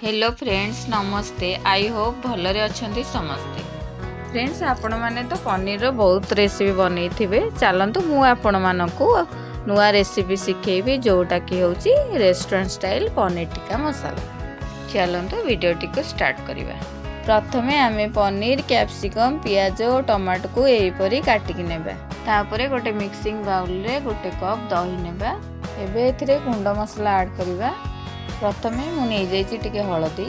Hello friends, नमस्ते। I hope भलरे अच्छंती समस्ते। Friends, आपण माने तो पनीर रो बहुत रेसिपी बनै थिबे। चलंतु मु आपण मानकू नुआ रेसिपी सिखेबी जोटा की होची restaurant style paneer tikka masala. चलंतु video टिको स्टार्ट करिवा। प्रथमे आमे पनीर, कैप्सिकम, पियाज और टमाटो को एपरी काटिकी नेबा। तापरे गोटे मिक्सिंग बाउल रे गोटे कप दही नेबा। एबे एथिरे गुंड मसला ऐड करिवा। प्रथमे मु नहीं जाइछि टिके हळदी,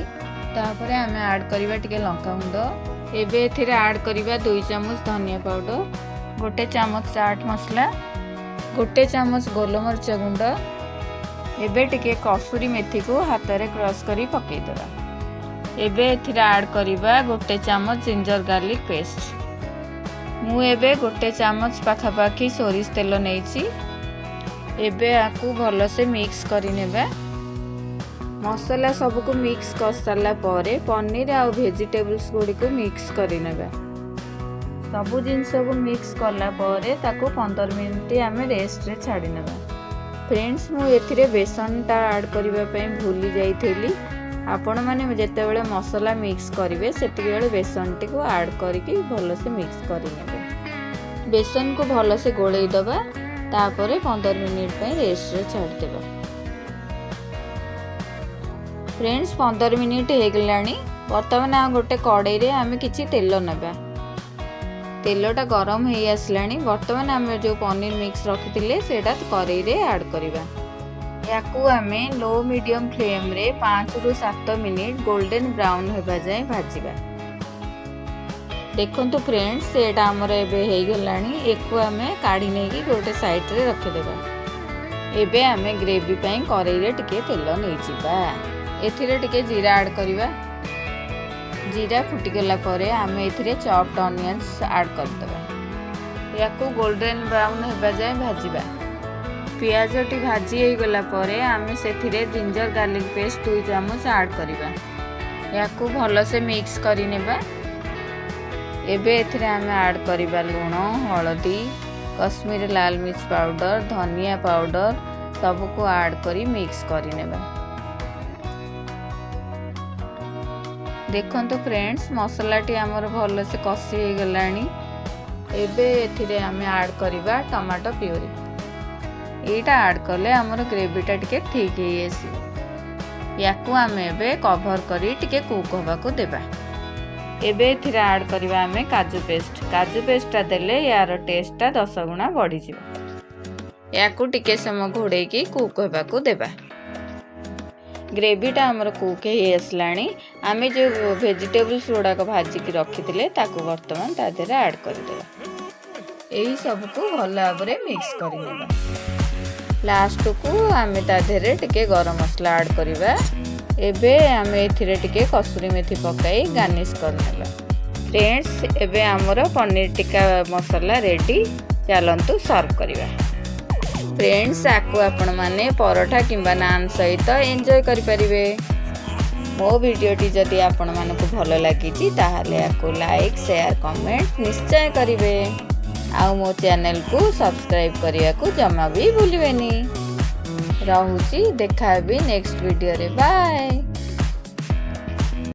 तापरे आमे ऐड करिवा टिके लंका गुंड। एबे एथिरे ऐड करिवा 2 चम्मच धनिया पाउडर, गोटे चम्मच चाट मसला, गोटे चम्मच गोलमरिच गुंड। एबे टिके कसूरी मेथी को हाथ रे क्रश करी पकेइ देबा। एबे एथिरे ऐड करिवा गोटे चम्मच जिंजर गार्लिक पेस्ट। मु एबे गोटे चम्मच पाखापाखी सोरिष तेल नेइछि। एबे आकु भलो से मिक्स करि नेबा। मसला सबको मिक्स कर सारा परे पनीर आ वेजिटेबल्स गुडी को मिक्स करि नेबा। सब जिंस को मिक्स करला परे ताको 15 मिनिट आमे रेस्ट रे छाडी नेबा। फ्रेंड्स, मु एथिरे बेसन ता ऐड करिवा पई भूली जाइथेली। आपण माने जेते बेले मसला मिक्स करिवे सेति बेले बेसन टी को ऐड करके भलो से मिक्स करि नेबे। बेसन को भलो से गोळेई दबा, तापरे 15 मिनिट पई रेस्ट रे छाडी देबा। फ्रेंड्स, 15 मिनिट हो गलानी। बर्तमान आ गोटे कड़ाई रे आमे किछि तेल नेबा। तेलटा गरम हो आसलानी। बर्तमान आमे जो पनीर मिक्स रखिथिले सेटा कड़ाई रे ऐड करिबा। याकू आमे लो मीडियम फ्लेम रे 5 रु 7 मिनिट गोल्डन ब्राउन होबा जाय भाजिबा। देखंतु फ्रेंड्स, सेटा हमर एबे हो गलानी। एकु आमे काढी नै कि गोटे साइड रे रखि देबा। एबे आमे ग्रेवी पई कड़ाई रे टिके तेल नै जिबा। एथिरे टिके जीरा ऐड करिबा। जीरा फुटी गला परे आमे एथिरे चॉप्ड ऑनियंस ऐड कर देबा। याकू गोल्डन ब्राउन होबा जाय भाजिबा। पियाज टी भाजी हो गला परे आमे सेथिरे जिंजर गार्लिक पेस्ट 2 चम्मच ऐड करिबा। याकू भलो से मिक्स करि नेबा। एबे एथिरे आमे ऐड करिबा लूण, हळदी, कश्मीरी लाल मिर्च पाउडर, धनिया पाउडर सबको ऐड करी मिक्स करि नेबा। देखंतु फ्रेंड्स, मसला टी हमर भलो से कसी हो गलानी। एबे एथिरे आमे ऐड करिबा टमाटो प्यूरी। एटा ऐड करले हमर ग्रेवीटा टिके ठीक हे आसी। याकू आमे एबे कवर करी टिके कुक होबा को देबा। एबे एथिरे ऐड करिबा आमे काजू पेस्ट। काजू पेस्टटा देले यार टेस्टटा 10 गुणा बढ़ी जिवो। याकू टिके सम घोड़े की कुक होबा को देबा। ग्रेवीटा हमर कुक हे आसलानी। आमे जो वेजिटेबल्स गुडा को भाजी की रखिथिले ताको वर्तमान ता देरे ऐड कर देबा। एही सब को भल भाबरे मिक्स करि नेबा। लास्ट को आमे ता देरे टिके गरम मसला ऐड करिबा। एबे आमे एथिरे टिके कसूरी मेथी पकाई गार्निश कर नेबा। फ्रेंड्स, एबे हमर पनीर टिक्का मसाला रेडी। चलंतु सर्व करिबा। फ्रेंड्स, आकु आपण माने परोठा किंबा नान सहित एंजॉय करि परिबे। मो वीडियो टी जदि आपण मानको भलो लागिछि ताहाले आकु लाइक, शेयर, कमेंट निश्चय करिवे। आ मो चैनल को सब्सक्राइब करिया को जमा भी भूलिबेनी। रहूची, देखा भी नेक्स्ट वीडियो रे। बाय।